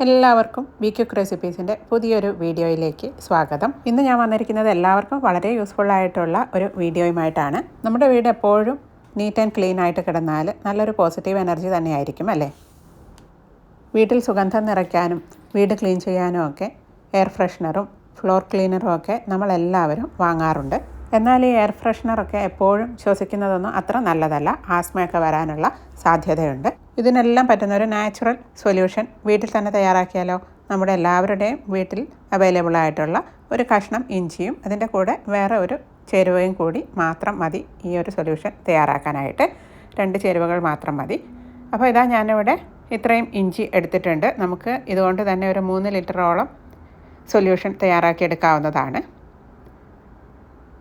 എല്ലാവർക്കും B quick റെസിപ്പീസിൻ്റെ പുതിയൊരു വീഡിയോയിലേക്ക് സ്വാഗതം. ഇന്ന് ഞാൻ വന്നിരിക്കുന്നത് എല്ലാവർക്കും വളരെ യൂസ്ഫുൾ ആയിട്ടുള്ള ഒരു വീഡിയോയുമായിട്ടാണ്. നമ്മുടെ വീട് എപ്പോഴും നീറ്റ് ആൻഡ് ക്ലീൻ ആയിട്ട് കിടന്നാൽ നല്ലൊരു പോസിറ്റീവ് എനർജി തന്നെയായിരിക്കും അല്ലേ? വീട്ടിൽ സുഗന്ധം നിറയ്ക്കാനും വീട് ക്ലീൻ ചെയ്യാനും ഒക്കെ എയർ ഫ്രഷ്നറും ഫ്ലോർ ക്ലീനറും ഒക്കെ നമ്മളെല്ലാവരും വാങ്ങാറുണ്ട്. എന്നാൽ ഈ എയർ ഫ്രഷ്നറൊക്കെ എപ്പോഴും ശ്വസിക്കുന്നതൊന്നും അത്ര നല്ലതല്ല. ആസ്മയൊക്കെ വരാനുള്ള സാധ്യതയുണ്ട്. ഇതിനെല്ലാം പറ്റുന്ന ഒരു നാച്ചുറൽ സൊല്യൂഷൻ വീട്ടിൽ തന്നെ തയ്യാറാക്കിയാലോ? നമ്മുടെ എല്ലാവരുടെയും വീട്ടിൽ അവൈലബിൾ ആയിട്ടുള്ള ഒരു കഷ്ണം ഇഞ്ചിയും അതിൻ്റെ കൂടെ വേറെ ഒരു ചേരുവയും കൂടി മാത്രം മതി ഈ ഒരു സൊല്യൂഷൻ തയ്യാറാക്കാനായിട്ട്. 2 ചേരുവകൾ മാത്രം മതി. അപ്പോൾ ഇതാ ഞാനിവിടെ ഇത്രയും ഇഞ്ചി എടുത്തിട്ടുണ്ട്. നമുക്ക് ഇതുകൊണ്ട് തന്നെ ഒരു 3 ലിറ്ററോളം സൊല്യൂഷൻ തയ്യാറാക്കിയെടുക്കാവുന്നതാണ്.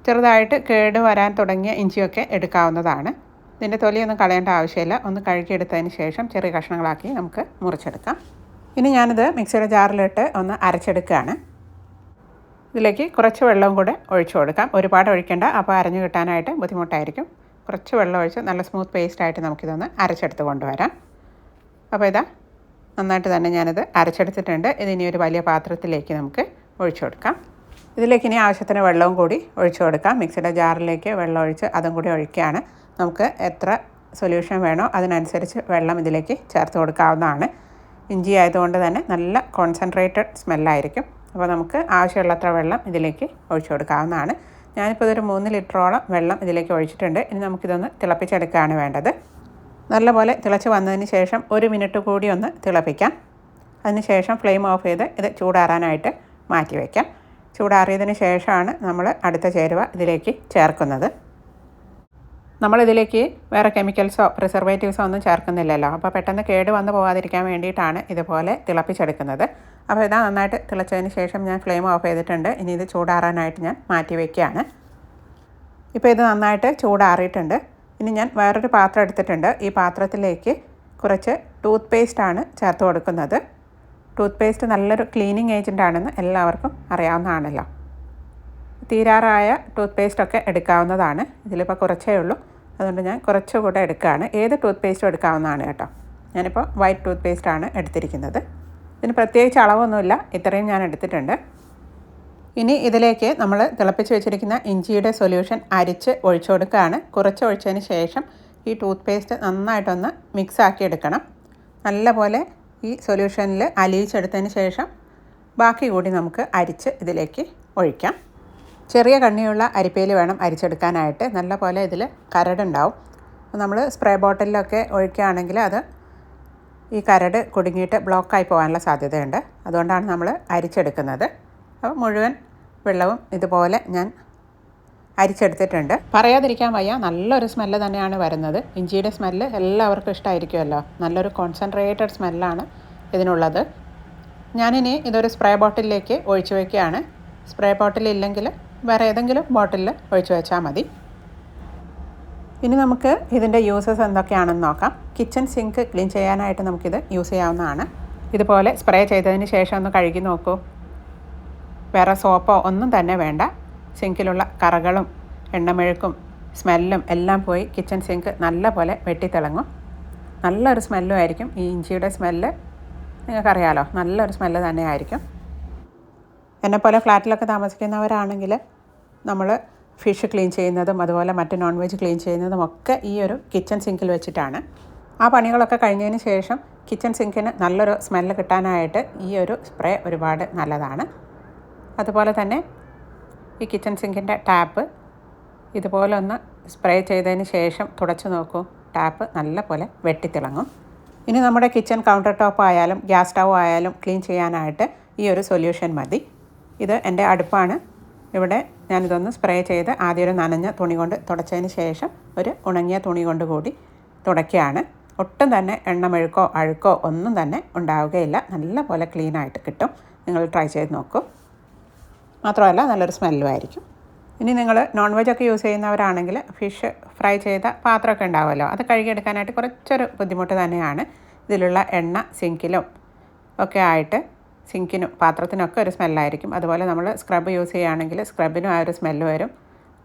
ചെറുതായിട്ട് കേട് വരാൻ തുടങ്ങിയ ഇഞ്ചിയൊക്കെ എടുക്കാവുന്നതാണ്. ഇതിൻ്റെ തൊലിയൊന്നും കളയേണ്ട ആവശ്യമില്ല. ഒന്ന് കഴുകിയെടുത്തതിന് ശേഷം ചെറിയ കഷ്ണങ്ങളാക്കി നമുക്ക് മുറിച്ചെടുക്കാം. ഇനി ഞാനിത് മിക്സിയുടെ ജാറിലിട്ട് ഒന്ന് അരച്ചെടുക്കുകയാണ്. ഇതിലേക്ക് കുറച്ച് വെള്ളവും കൂടെ ഒഴിച്ചു കൊടുക്കാം. ഒരുപാട് ഒഴിക്കേണ്ട, അപ്പോൾ അരഞ്ഞു കിട്ടാനായിട്ട് ബുദ്ധിമുട്ടായിരിക്കും. കുറച്ച് വെള്ളം ഒഴിച്ച് നല്ല സ്മൂത്ത് പേസ്റ്റായിട്ട് നമുക്കിതൊന്ന് അരച്ചെടുത്ത് കൊണ്ടുവരാം. അപ്പോൾ ഇതാ നന്നായിട്ട് തന്നെ ഞാനിത് അരച്ചെടുത്തിട്ടുണ്ട്. ഇതിനി ഒരു വലിയ പാത്രത്തിലേക്ക് നമുക്ക് ഒഴിച്ചു കൊടുക്കാം. ഇതിലേക്ക് ഇനി ആവശ്യത്തിന് വെള്ളവും കൂടി ഒഴിച്ചു കൊടുക്കാം. മിക്സിയുടെ ജാറിലേക്ക് വെള്ളം ഒഴിച്ച് അതും കൂടി ഒഴിക്കുകയാണ്. നമുക്ക് എത്ര സൊല്യൂഷൻ വേണോ അതിനനുസരിച്ച് വെള്ളം ഇതിലേക്ക് ചേർത്ത് കൊടുക്കാവുന്നതാണ്. ഇഞ്ചി ആയതുകൊണ്ട് തന്നെ നല്ല കോൺസെൻട്രേറ്റഡ് സ്മെല്ലായിരിക്കും. അപ്പോൾ നമുക്ക് ആവശ്യമുള്ളത്ര വെള്ളം ഇതിലേക്ക് ഒഴിച്ചു കൊടുക്കാവുന്നതാണ്. ഞാനിപ്പോൾ ഇതൊരു 3 ലിറ്ററോളം വെള്ളം ഇതിലേക്ക് ഒഴിച്ചിട്ടുണ്ട്. ഇനി നമുക്കിതൊന്ന് തിളപ്പിച്ചെടുക്കുകയാണ് വേണ്ടത്. നല്ലപോലെ തിളച്ച് വന്നതിന് ശേഷം 1 മിനിറ്റ് കൂടി ഒന്ന് തിളപ്പിക്കാം. അതിന് ശേഷം ഫ്ലെയിം ഓഫ് ചെയ്ത് ഇത് ചൂടാറാനായിട്ട് മാറ്റി വയ്ക്കാം. ചൂടാറിയതിന് ശേഷമാണ് നമ്മൾ അടുത്ത ചേരുവ ഇതിലേക്ക് ചേർക്കുന്നത്. നമ്മളിതിലേക്ക് വേറെ കെമിക്കൽസോ പ്രിസർവേറ്റീവ്സോ ഒന്നും ചേർക്കുന്നില്ലല്ലോ. അപ്പോൾ പെട്ടെന്ന് കേട് വന്ന് പോകാതിരിക്കാൻ വേണ്ടിയിട്ടാണ് ഇതുപോലെ തിളപ്പിച്ചെടുക്കുന്നത്. അപ്പോൾ ഇതാ നന്നായിട്ട് തിളച്ചതിന് ശേഷം ഞാൻ ഫ്ലെയിം ഓഫ് ചെയ്തിട്ടുണ്ട്. ഇനി ഇത് ചൂടാറാനായിട്ട് ഞാൻ മാറ്റി വയ്ക്കുകയാണ്. ഇപ്പോൾ ഇത് നന്നായിട്ട് ചൂടാറിയിട്ടുണ്ട്. ഇനി ഞാൻ വേറൊരു പാത്രം എടുത്തിട്ടുണ്ട്. ഈ പാത്രത്തിലേക്ക് കുറച്ച് ടൂത്ത് പേസ്റ്റാണ് ചേർത്ത് കൊടുക്കുന്നത്. ടൂത്ത് പേസ്റ്റ് നല്ലൊരു ക്ലീനിങ് ഏജൻ്റാണെന്ന് എല്ലാവർക്കും അറിയാവുന്നതാണല്ലോ. തീരാറായ ടൂത്ത് പേസ്റ്റൊക്കെ എടുക്കാവുന്നതാണ്. ഇതിലിപ്പോൾ കുറച്ചേ ഉള്ളൂ, അതുകൊണ്ട് ഞാൻ കുറച്ചുകൂടെ എടുക്കുകയാണ്. ഏത് ടൂത്ത് പേസ്റ്റും എടുക്കാവുന്നതാണ് കേട്ടോ. ഞാനിപ്പോൾ വൈറ്റ് ടൂത്ത് പേസ്റ്റാണ് എടുത്തിരിക്കുന്നത്. ഇതിന് പ്രത്യേകിച്ച് അളവൊന്നുമില്ല, ഇത്രയും ഞാൻ എടുത്തിട്ടുണ്ട്. ഇനി ഇതിലേക്ക് നമ്മൾ തിളപ്പിച്ച് വെച്ചിരിക്കുന്ന ഇഞ്ചിയുടെ സൊല്യൂഷൻ അരിച്ച് ഒഴിച്ചു കൊടുക്കുകയാണ്. കുറച്ച് ഒഴിച്ചതിന് ശേഷം ഈ ടൂത്ത് പേസ്റ്റ് നന്നായിട്ടൊന്ന് മിക്സ് ആക്കി എടുക്കണം. നല്ലപോലെ ഈ സൊല്യൂഷനിൽ അലിയിച്ചെടുത്തതിന് ശേഷം ബാക്കി കൂടി നമുക്ക് അരിച്ച് ഇതിലേക്ക് ഒഴിക്കാം. ചെറിയ കണ്ണിയുള്ള അരിപ്പയിൽ വേണം അരിച്ചെടുക്കാനായിട്ട്. നല്ല പോലെ ഇതിൽ കരടുണ്ടാവും. നമ്മൾ സ്പ്രേ ബോട്ടിലൊക്കെ ഒഴിക്കുകയാണെങ്കിൽ അത് ഈ കരട് കുടുങ്ങിയിട്ട് ബ്ലോക്കായി പോകാനുള്ള സാധ്യതയുണ്ട്. അതുകൊണ്ടാണ് നമ്മൾ അരിച്ചെടുക്കുന്നത്. അപ്പോൾ മുഴുവൻ വെള്ളവും ഇതുപോലെ ഞാൻ അരിച്ചെടുത്തിട്ടുണ്ട്. പറയാതിരിക്കാൻ വയ്യ, നല്ലൊരു സ്മെല്ല് തന്നെയാണ് വരുന്നത്. ഇഞ്ചിയുടെ സ്മെല്ല് എല്ലാവർക്കും ഇഷ്ടമായിരിക്കുമല്ലോ. നല്ലൊരു കോൺസെൻട്രേറ്റഡ് സ്മെല്ലാണ് ഇതിനുള്ളത്. ഞാനിനി ഇതൊരു സ്പ്രേ ബോട്ടിലേക്ക് ഒഴിച്ചു വയ്ക്കുകയാണ്. സ്പ്രേ ബോട്ടിൽ ഇല്ലെങ്കിൽ വേറെ ഏതെങ്കിലും ബോട്ടിലിൽ ഒഴിച്ചു വെച്ചാൽ മതി. ഇനി നമുക്ക് ഇതിൻ്റെ യൂസസ് എന്തൊക്കെയാണെന്ന് നോക്കാം. കിച്ചൺ സിങ്ക് ക്ലീൻ ചെയ്യാനായിട്ട് നമുക്കിത് യൂസ് ചെയ്യാവുന്നതാണ്. ഇതുപോലെ സ്പ്രേ ചെയ്തതിന് ശേഷം ഒന്ന് കഴുകി നോക്കൂ. വേറെ സോപ്പോ ഒന്നും തന്നെ വേണ്ട. സിങ്കിലുള്ള കറകളും എണ്ണമെഴുക്കും സ്മെല്ലും എല്ലാം പോയി കിച്ചൺ സിങ്ക് നല്ല പോലെ വെട്ടിത്തിളങ്ങും. നല്ലൊരു സ്മെല്ലും ആയിരിക്കും. ഈ ഇഞ്ചിയുടെ സ്മെല്ല് നിങ്ങൾക്കറിയാലോ, നല്ലൊരു സ്മെല്ല് തന്നെ ആയിരിക്കും. എന്നെപ്പോലെ ഫ്ലാറ്റിലൊക്കെ താമസിക്കുന്നവരാണെങ്കിൽ നമ്മൾ ഫിഷ് ക്ലീൻ ചെയ്യുന്നതും അതുപോലെ മറ്റ് നോൺ വെജ് ക്ലീൻ ചെയ്യുന്നതും ഒക്കെ ഈ ഒരു കിച്ചൺ സിങ്കിൽ വെച്ചിട്ടാണ്. ആ പണികളൊക്കെ കഴിഞ്ഞതിന് ശേഷം കിച്ചൺ സിങ്കിന് നല്ലൊരു സ്മെല്ല് കിട്ടാനായിട്ട് ഈ ഒരു സ്പ്രേ ഒരുപാട് നല്ലതാണ്. അതുപോലെ തന്നെ ഈ കിച്ചൺ സിങ്കിൻ്റെ ടാപ്പ് ഇതുപോലെ ഒന്ന് സ്പ്രേ ചെയ്തതിന് ശേഷം തുടച്ച് നോക്കൂ. ടാപ്പ് നല്ല പോലെ വെട്ടിത്തിളങ്ങും. ഇനി നമ്മുടെ കിച്ചൺ കൗണ്ടർ ടോപ്പ് ആയാലും ഗ്യാസ് സ്റ്റൗ ആയാലും ക്ലീൻ ചെയ്യാനായിട്ട് ഈ ഒരു സൊല്യൂഷൻ മതി. ഇത് എൻ്റെ അടുപ്പാണ്. ഇവിടെ ഞാനിതൊന്ന് സ്പ്രേ ചെയ്ത് ആദ്യം ഒരു നനഞ്ഞ തുണി കൊണ്ട് തുടച്ചതിന് ശേഷം ഒരു ഉണങ്ങിയ തുണി കൊണ്ട് കൂടി തുടയ്ക്കുകയാണ്. ഒട്ടും തന്നെ എണ്ണമെഴുക്കോ അഴുക്കോ ഒന്നും തന്നെ ഉണ്ടാവുകയില്ല. നല്ല പോലെ ക്ലീനായിട്ട് കിട്ടും. നിങ്ങൾ ട്രൈ ചെയ്ത് നോക്കൂ. മാത്രമല്ല നല്ലൊരു സ്മെല്ലും ആയിരിക്കും. ഇനി നിങ്ങൾ നോൺ വെജൊക്കെ യൂസ് ചെയ്യുന്നവരാണെങ്കിൽ ഫിഷ് ഫ്രൈ ചെയ്ത പാത്രമൊക്കെ ഉണ്ടാവുമല്ലോ, അത് കഴുകിയെടുക്കാനായിട്ട് കുറച്ചൊരു ബുദ്ധിമുട്ട് തന്നെയാണ്. ഇതിലുള്ള എണ്ണ സിങ്കിലും ഒക്കെ ആയിട്ട് സിങ്കിനും പാത്രത്തിനൊക്കെ ഒരു സ്മെല്ലായിരിക്കും. അതുപോലെ നമ്മൾ സ്ക്രബ് യൂസ് ചെയ്യുകയാണെങ്കിൽ സ്ക്രബിനും ആ ഒരു സ്മെല്ല് വരും.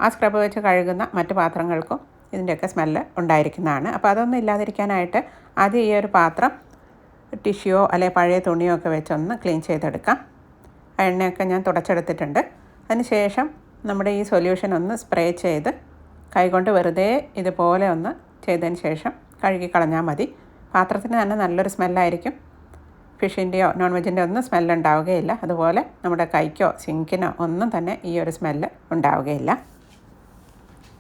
ആ സ്ക്രബ് വെച്ച് കഴുകുന്ന മറ്റു പാത്രങ്ങൾക്കും ഇതിൻ്റെയൊക്കെ സ്മെല്ല് ഉണ്ടായിരിക്കുന്നതാണ്. അപ്പോൾ അതൊന്നും ഇല്ലാതിരിക്കാനായിട്ട് ആദ്യം ഈ ഒരു പാത്രം ടിഷ്യൂയോ അല്ലെങ്കിൽ പഴയ തുണിയോ ഒക്കെ വെച്ചൊന്ന് ക്ലീൻ ചെയ്തെടുക്കാം. എണ്ണയൊക്കെ ഞാൻ തുടച്ചെടുത്തിട്ടുണ്ട്. അതിന് ശേഷം നമ്മുടെ ഈ സൊല്യൂഷൻ ഒന്ന് സ്പ്രേ ചെയ്ത് കൈകൊണ്ട് വെറുതെ ഇതുപോലെ ഒന്ന് ചെയ്തതിന് ശേഷം കഴുകി കളഞ്ഞാൽ മതി. പാത്രത്തിന് തന്നെ നല്ലൊരു സ്മെല്ലായിരിക്കും. ഫിഷിൻ്റെയോ നോൺ വെജിൻ്റെ ഒന്നും സ്മെല്ല് ഉണ്ടാവുകയില്ല. അതുപോലെ നമ്മുടെ കൈക്കോ സിങ്കിനോ ഒന്നും തന്നെ ഈ ഒരു സ്മെല്ല് ഉണ്ടാവുകയില്ല.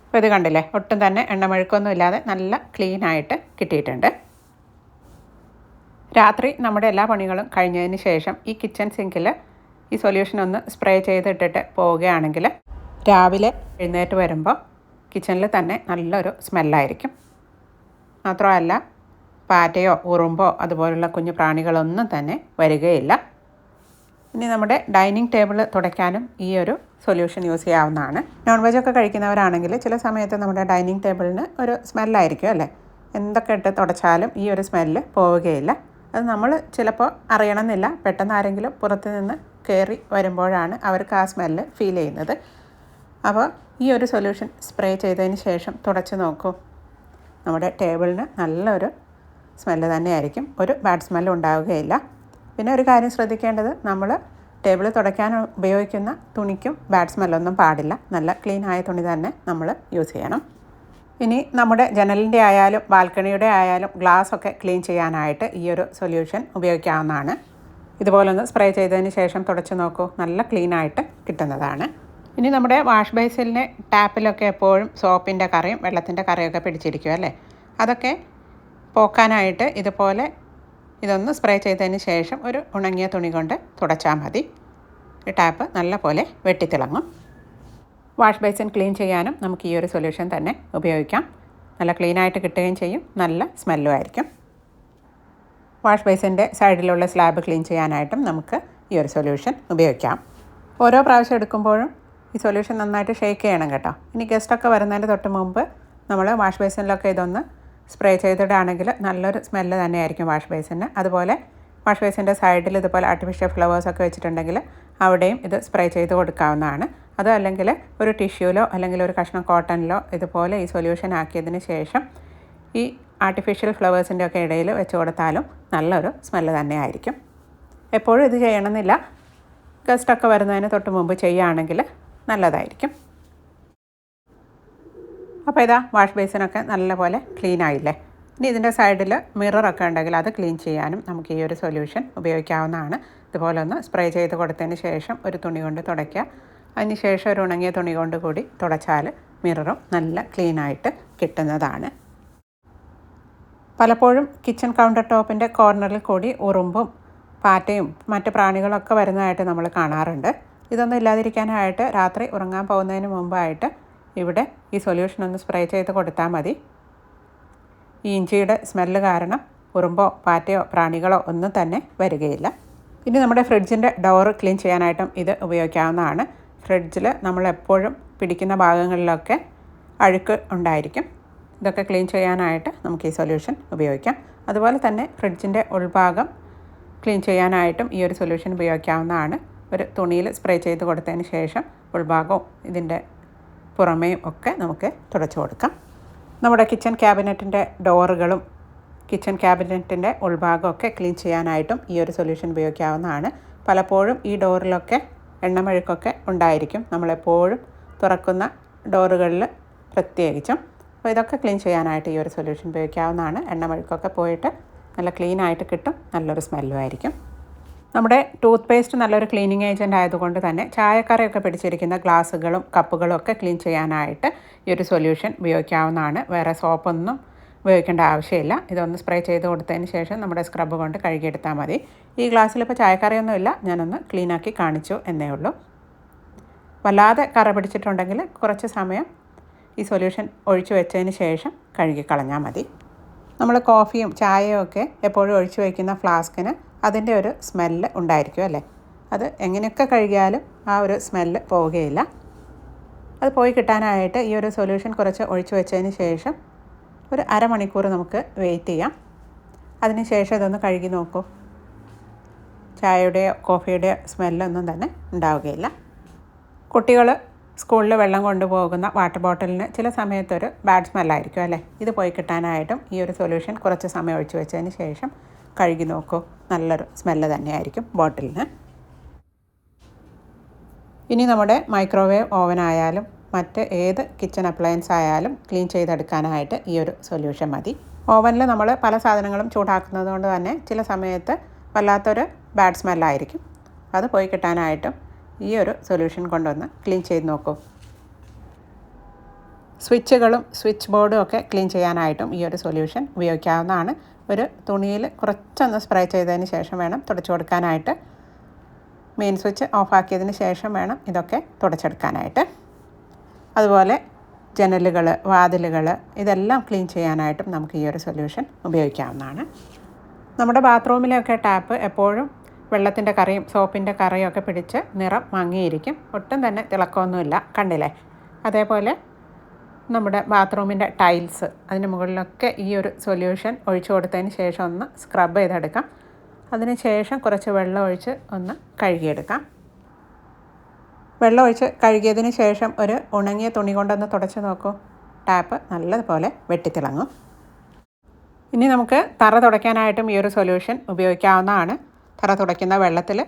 അപ്പോൾ ഇത് കണ്ടില്ലേ, ഒട്ടും തന്നെ എണ്ണമെഴുക്കൊന്നും ഇല്ലാതെ നല്ല ക്ലീനായിട്ട് കിട്ടിയിട്ടുണ്ട്. രാത്രി നമ്മുടെ എല്ലാ പണികളും കഴിഞ്ഞതിന് ശേഷം ഈ കിച്ചൺ സിങ്കിൽ ഈ സൊല്യൂഷൻ ഒന്ന് സ്പ്രേ ചെയ്തിട്ടിട്ട് പോവുകയാണെങ്കിൽ രാവിലെ എഴുന്നേറ്റ് വരുമ്പോൾ കിച്ചണിൽ തന്നെ നല്ലൊരു സ്മെല്ലായിരിക്കും. മാത്രമല്ല പാറ്റയോ ഉറുമ്പോ അതുപോലുള്ള കുഞ്ഞു പ്രാണികളൊന്നും തന്നെ വരികയില്ല. ഇനി നമ്മുടെ ഡൈനിങ് ടേബിൾ തുടയ്ക്കാനും ഈ ഒരു സൊല്യൂഷൻ യൂസ് ചെയ്യാവുന്നതാണ്. നോൺ വെജൊക്കെ കഴിക്കുന്നവരാണെങ്കിൽ ചില സമയത്ത് നമ്മുടെ ഡൈനിങ് ടേബിളിന് ഒരു സ്മെല്ലായിരിക്കും അല്ലേ. എന്തൊക്കെ ഇട്ട് തുടച്ചാലും ഈ ഒരു സ്മെല്ല് പോവുകയില്ല. അത് നമ്മൾ ചിലപ്പോൾ അറിയണമെന്നില്ല. പെട്ടെന്ന് ആരെങ്കിലും പുറത്ത് നിന്ന് കയറി വരുമ്പോഴാണ് അവർക്ക് ആ സ്മെല്ല് ഫീൽ ചെയ്യുന്നത്. അപ്പോൾ ഈ ഒരു സൊല്യൂഷൻ സ്പ്രേ ചെയ്തതിന് ശേഷം തുടച്ച് നോക്കൂ. നമ്മുടെ ടേബിളിന് നല്ലൊരു സ്മെല്ല് തന്നെയായിരിക്കും. ഒരു ബാഡ് സ്മെല്ലും ഉണ്ടാവുകയില്ല. പിന്നെ ഒരു കാര്യം ശ്രദ്ധിക്കേണ്ടത്, നമ്മൾ ടേബിൾ തുടയ്ക്കാൻ ഉപയോഗിക്കുന്ന തുണിക്കും ബാഡ് സ്മെല്ലൊന്നും പാടില്ല. നല്ല ക്ലീൻ ആയ തുണി തന്നെ നമ്മൾ യൂസ് ചെയ്യണം. ഇനി നമ്മുടെ ജനലിൻ്റെ ആയാലും ബാൽക്കണിയുടെ ആയാലും ഗ്ലാസ്സൊക്കെ ക്ലീൻ ചെയ്യാനായിട്ട് ഈ ഒരു സൊല്യൂഷൻ ഉപയോഗിക്കാവുന്നതാണ്. ഇതുപോലൊന്ന് സ്പ്രേ ചെയ്തതിന് ശേഷം തുടച്ച് നോക്കൂ, നല്ല ക്ലീനായിട്ട് കിട്ടുന്നതാണ്. ഇനി നമ്മുടെ വാഷ് ബേസിലിന് ടാപ്പിലൊക്കെ എപ്പോഴും സോപ്പിൻ്റെ കറയും വെള്ളത്തിൻ്റെ കറയൊക്കെ പിടിച്ചിരിക്കും അല്ലേ. അതൊക്കെ പോക്കാനായിട്ട് ഇതുപോലെ ഇതൊന്ന് സ്പ്രേ ചെയ്തതിന് ശേഷം ഒരു ഉണങ്ങിയ തുണി കൊണ്ട് തുടച്ചാൽ മതി. ഈ ടാപ്പ് നല്ല പോലെ വെട്ടിത്തിളങ്ങും. വാഷ് ബേസിൻ ക്ലീൻ ചെയ്യാനും നമുക്ക് ഈ ഒരു സൊല്യൂഷൻ തന്നെ ഉപയോഗിക്കാം. നല്ല ക്ലീനായിട്ട് കിട്ടുകയും ചെയ്യും, നല്ല സ്മെല്ലും ആയിരിക്കും. വാഷ് ബേസിൻ്റെ സൈഡിലുള്ള സ്ലാബ് ക്ലീൻ ചെയ്യാനായിട്ടും നമുക്ക് ഈ ഒരു സൊല്യൂഷൻ ഉപയോഗിക്കാം. ഓരോ പ്രാവശ്യം എടുക്കുമ്പോഴും ഈ സൊല്യൂഷൻ നന്നായിട്ട് ഷേക്ക് ചെയ്യണം കേട്ടോ. ഇനി ഗസ്റ്റൊക്കെ വരുന്നതിൻ്റെ തൊട്ട് മുമ്പ് നമ്മൾ വാഷ് ബേസിനിലൊക്കെ ഇതൊന്ന് സ്പ്രേ ചെയ്തിടാണെങ്കിൽ നല്ലൊരു സ്മെല്ല് തന്നെയായിരിക്കും വാഷ് ബേസിന്. അതുപോലെ വാഷ് ബേസിൻ്റെ സൈഡിൽ ഇതുപോലെ ആർട്ടിഫിഷ്യൽ ഫ്ലവേഴ്സൊക്കെ വെച്ചിട്ടുണ്ടെങ്കിൽ അവിടെയും ഇത് സ്പ്രേ ചെയ്ത് കൊടുക്കാവുന്നതാണ്. അതോ അല്ലെങ്കിൽ ഒരു ടിഷ്യൂലോ അല്ലെങ്കിൽ ഒരു കഷ്ണം കോട്ടണിലോ ഇതുപോലെ ഈ സൊല്യൂഷൻ ആക്കിയതിന് ശേഷം ഈ ആർട്ടിഫിഷ്യൽ ഫ്ലവേഴ്സിൻ്റെ ഒക്കെ ഇടയിൽ വെച്ച് കൊടുത്താലും നല്ലൊരു സ്മെല്ല് തന്നെയായിരിക്കും. എപ്പോഴും ഇത് ചെയ്യണമെന്നില്ല. ഗസ്റ്റൊക്കെ വരുന്നതിന് തൊട്ട് മുമ്പ് ചെയ്യുകയാണെങ്കിൽ നല്ലതായിരിക്കും. അപ്പോൾ ഇതാ വാഷ് ബേസിനൊക്കെ നല്ലപോലെ ക്ലീൻ ആയില്ലേ. ഇനി ഇതിൻ്റെ സൈഡിൽ മിററൊക്കെ ഉണ്ടെങ്കിൽ അത് ക്ലീൻ ചെയ്യാനും നമുക്ക് ഈ ഒരു സൊല്യൂഷൻ ഉപയോഗിക്കാവുന്നതാണ്. ഇതുപോലെ ഒന്ന് സ്പ്രേ ചെയ്ത് കൊടുത്തതിന് ശേഷം ഒരു തുണി കൊണ്ട് തുടയ്ക്കുക. അതിന് ശേഷം ഒരു ഉണങ്ങിയ തുണി കൊണ്ട് കൂടി തുടച്ചാൽ മിററും നല്ല ക്ലീനായിട്ട് കിട്ടുന്നതാണ്. പലപ്പോഴും കിച്ചൺ കൗണ്ടർ ടോപ്പിൻ്റെ കോർണറിൽ കൂടി ഉറുമ്പും പാറ്റയും മറ്റ് പ്രാണികളൊക്കെ വരുന്നതായിട്ട് നമ്മൾ കാണാറുണ്ട്. ഇതൊന്നും ഇല്ലാതിരിക്കാനായിട്ട് രാത്രി ഉറങ്ങാൻ പോകുന്നതിന് മുമ്പായിട്ട് ഇവിടെ ഈ സൊല്യൂഷൻ ഒന്ന് സ്പ്രേ ചെയ്ത് കൊടുത്താൽ മതി. ഈ ഇഞ്ചിയുടെ സ്മെല്ല് കാരണം ഉറുമ്പോ പാറ്റയോ പ്രാണികളോ ഒന്നും തന്നെ വരികയില്ല. ഇനി നമ്മുടെ ഫ്രിഡ്ജിൻ്റെ ഡോറ് ക്ലീൻ ചെയ്യാനായിട്ടും ഇത് ഉപയോഗിക്കാവുന്നതാണ്. ഫ്രിഡ്ജിൽ നമ്മളെപ്പോഴും പിടിക്കുന്ന ഭാഗങ്ങളിലൊക്കെ അഴുക്ക് ഉണ്ടായിരിക്കും. ഇതൊക്കെ ക്ലീൻ ചെയ്യാനായിട്ട് നമുക്ക് ഈ സൊല്യൂഷൻ ഉപയോഗിക്കാം. അതുപോലെ തന്നെ ഫ്രിഡ്ജിൻ്റെ ഉൾഭാഗം ക്ലീൻ ചെയ്യാനായിട്ടും ഈ ഒരു സൊല്യൂഷൻ ഉപയോഗിക്കാവുന്നതാണ്. ഒരു തുണിയിൽ സ്പ്രേ ചെയ്ത് കൊടുത്തതിന് ശേഷം ഉൾഭാഗവും ഇതിൻ്റെ പുറമേയും ഒക്കെ നമുക്ക് തുടച്ചു കൊടുക്കാം. നമ്മുടെ കിച്ചൺ ക്യാബിനറ്റിൻ്റെ ഡോറുകളും കിച്ചൺ ക്യാബിനറ്റിൻ്റെ ഉൾഭാഗമൊക്കെ ക്ലീൻ ചെയ്യാനായിട്ടും ഈ ഒരു സൊല്യൂഷൻ ഉപയോഗിക്കാവുന്നതാണ്. പലപ്പോഴും ഈ ഡോറിലൊക്കെ എണ്ണമെഴുക്കൊക്കെ ഉണ്ടായിരിക്കും, നമ്മളെപ്പോഴും തുറക്കുന്ന ഡോറുകളിൽ പ്രത്യേകിച്ചും. അപ്പോൾ ഇതൊക്കെ ക്ലീൻ ചെയ്യാനായിട്ട് ഈ ഒരു സൊല്യൂഷൻ ഉപയോഗിക്കാവുന്നതാണ്. എണ്ണമെഴുക്കൊക്കെ പോയിട്ട് നല്ല ക്ലീനായിട്ട് കിട്ടും, നല്ലൊരു സ്മെല്ലും ആയിരിക്കും. നമ്മുടെ ടൂത്ത് പേസ്റ്റ് നല്ലൊരു ക്ലീനിങ് ഏജൻറ്റ് ആയതുകൊണ്ട് തന്നെ ചായക്കറയൊക്കെ പിടിച്ചിരിക്കുന്ന ഗ്ലാസ്സുകളും കപ്പുകളും ഒക്കെ ക്ലീൻ ചെയ്യാനായിട്ട് ഈ ഒരു സൊല്യൂഷൻ ഉപയോഗിക്കാവുന്നതാണ്. വേറെ സോപ്പൊന്നും ഉപയോഗിക്കേണ്ട ആവശ്യമില്ല. ഇതൊന്ന് സ്പ്രേ ചെയ്ത് കൊടുത്തതിന് ശേഷം നമ്മുടെ സ്ക്രബ് കൊണ്ട് കഴുകിയെടുത്താൽ മതി. ഈ ഗ്ലാസ്സിലിപ്പോൾ ചായക്കറയൊന്നുമില്ല, ഞാനൊന്ന് ക്ലീനാക്കി കാണിച്ചു എന്നേ ഉള്ളൂ. വല്ലാതെ കറ പിടിച്ചിട്ടുണ്ടെങ്കിൽ കുറച്ച് സമയം ഈ സൊല്യൂഷൻ ഒഴിച്ചു വെച്ചതിന് ശേഷം കഴുകിക്കളഞ്ഞാൽ മതി. നമ്മൾ കോഫിയും ചായയും ഒക്കെ എപ്പോഴും ഒഴിച്ചു വയ്ക്കുന്ന ഫ്ലാസ്കിന് അതിൻ്റെ ഒരു സ്മെല്ല് ഉണ്ടായിരിക്കും അല്ലേ. അത് എങ്ങനെയൊക്കെ കഴുകിയാലും ആ ഒരു സ്മെല്ല് പോവുകയില്ല. അത് പോയി കിട്ടാനായിട്ട് ഈ ഒരു സൊല്യൂഷൻ കുറച്ച് ഒഴിച്ചു വെച്ചതിന് ശേഷം ഒരു അരമണിക്കൂർ നമുക്ക് വെയിറ്റ് ചെയ്യാം. അതിന് ശേഷം ഇതൊന്ന് കഴുകി നോക്കൂ. ചായയുടെയോ കോഫിയുടെയോ സ്മെല്ലൊന്നും തന്നെ ഉണ്ടാവുകയില്ല. കുട്ടികൾ സ്കൂളിൽ വെള്ളം കൊണ്ടുപോകുന്ന വാട്ടർ ബോട്ടിലിന് ചില സമയത്തൊരു ബാഡ് സ്മെല്ലായിരിക്കും അല്ലേ. ഇത് പോയി കിട്ടാനായിട്ടും ഈ ഒരു സൊല്യൂഷൻ കുറച്ച് സമയം ഒഴിച്ചു വെച്ചതിന് ശേഷം കഴുകി നോക്കൂ, നല്ലൊരു സ്മെല്ല് തന്നെയായിരിക്കും ബോട്ടിലിന്. ഇനി നമ്മുടെ മൈക്രോവേവ് ഓവനായാലും മറ്റ് ഏത് കിച്ചൺ അപ്ലയൻസ് ആയാലും ക്ലീൻ ചെയ്തെടുക്കാനായിട്ട് ഈ ഒരു സൊല്യൂഷൻ മതി. ഓവനിൽ നമ്മൾ പല സാധനങ്ങളും ചൂടാക്കുന്നത് കൊണ്ട് തന്നെ ചില സമയത്ത് വല്ലാത്തൊരു ബാഡ് സ്മെല്ലായിരിക്കും. അത് പോയി കിട്ടാനായിട്ടും ഈ ഒരു സൊല്യൂഷൻ കൊണ്ടൊന്ന് ക്ലീൻ ചെയ്ത് നോക്കൂ. സ്വിച്ചുകളും സ്വിച്ച് ബോർഡും ഒക്കെ ക്ലീൻ ചെയ്യാനായിട്ടും ഈ ഒരു സൊല്യൂഷൻ ഉപയോഗിക്കാവുന്നതാണ്. ഒരു തുണിയിൽ കുറച്ചൊന്ന് സ്പ്രേ ചെയ്തതിന് ശേഷം വേണം തുടച്ചു കൊടുക്കാനായിട്ട്. മെയിൻ സ്വിച്ച് ഓഫാക്കിയതിന് ശേഷം വേണം ഇതൊക്കെ തുടച്ചെടുക്കാനായിട്ട്. അതുപോലെ ജനലുകൾ, വാതിലുകൾ ഇതെല്ലാം ക്ലീൻ ചെയ്യാനായിട്ടും നമുക്ക് ഈ ഒരു സൊല്യൂഷൻ ഉപയോഗിക്കാവുന്നതാണ്. നമ്മുടെ ബാത്റൂമിലൊക്കെ ടാപ്പ് എപ്പോഴും വെള്ളത്തിൻ്റെ കറയും സോപ്പിൻ്റെ കറയും ഒക്കെ പിടിച്ച് നിറം മങ്ങിയിരിക്കും. ഒട്ടും തന്നെ തിളക്കമൊന്നുമില്ല, കണ്ടില്ലേ? അതേപോലെ നമ്മുടെ ബാത്റൂമിൻ്റെ ടൈൽസ്, അതിന് മുകളിലൊക്കെ ഈ ഒരു സൊല്യൂഷൻ ഒഴിച്ചു കൊടുത്തതിന് ശേഷം ഒന്ന് സ്ക്രബ് ചെയ്തെടുക്കാം. അതിന് ശേഷം കുറച്ച് വെള്ളം ഒഴിച്ച് ഒന്ന് കഴുകിയെടുക്കാം. വെള്ളം ഒഴിച്ച് കഴുകിയതിന് ശേഷം ഒരു ഉണങ്ങിയ തുണി കൊണ്ടൊന്ന് തുടച്ച് നോക്കൂ. ടാപ്പ് നല്ലതുപോലെ വെട്ടിത്തിളങ്ങും. ഇനി നമുക്ക് തറ തുടയ്ക്കാനായിട്ടും ഈ ഒരു സൊല്യൂഷൻ ഉപയോഗിക്കാവുന്നതാണ്. തറ തുടയ്ക്കുന്ന വെള്ളത്തിൽ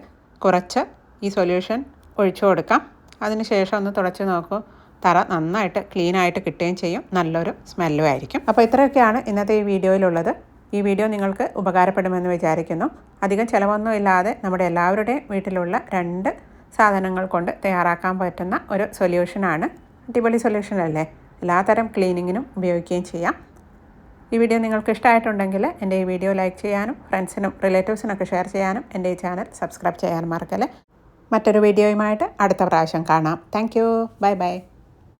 കുറച്ച് ഈ സൊല്യൂഷൻ ഒഴിച്ചു കൊടുക്കാം. അതിന് ശേഷം ഒന്ന് തുടച്ച് നോക്കൂ. തറ നന്നായിട്ട് ക്ലീനായിട്ട് കിട്ടുകയും ചെയ്യും, നല്ലൊരു സ്മെല്ലും ആയിരിക്കും. അപ്പോൾ ഇത്രയൊക്കെയാണ് ഇന്നത്തെ ഈ വീഡിയോയിലുള്ളത്. ഈ വീഡിയോ നിങ്ങൾക്ക് ഉപകാരപ്പെടുമെന്ന് വിചാരിക്കുന്നു. അധികം ചിലവൊന്നും ഇല്ലാതെ നമ്മുടെ എല്ലാവരുടെയും വീട്ടിലുള്ള 2 സാധനങ്ങൾ കൊണ്ട് തയ്യാറാക്കാൻ പറ്റുന്ന ഒരു സൊല്യൂഷനാണ്. അടിപൊളി സൊല്യൂഷൻ അല്ലേ? എല്ലാത്തരം ക്ലീനിങ്ങിനും ഉപയോഗിക്കുകയും ചെയ്യാം. ഈ വീഡിയോ നിങ്ങൾക്ക് ഇഷ്ടമായിട്ടുണ്ടെങ്കിൽ എൻ്റെ ഈ വീഡിയോ ലൈക്ക് ചെയ്യാനും ഫ്രണ്ട്സിനും റിലേറ്റീവ്സിനൊക്കെ ഷെയർ ചെയ്യാനും എൻ്റെ ഈ ചാനൽ സബ്സ്ക്രൈബ് ചെയ്യാനും മറക്കല്ലേ. മറ്റൊരു വീഡിയോയുമായിട്ട് അടുത്ത പ്രാവശ്യം കാണാം. Thank you. Bye bye.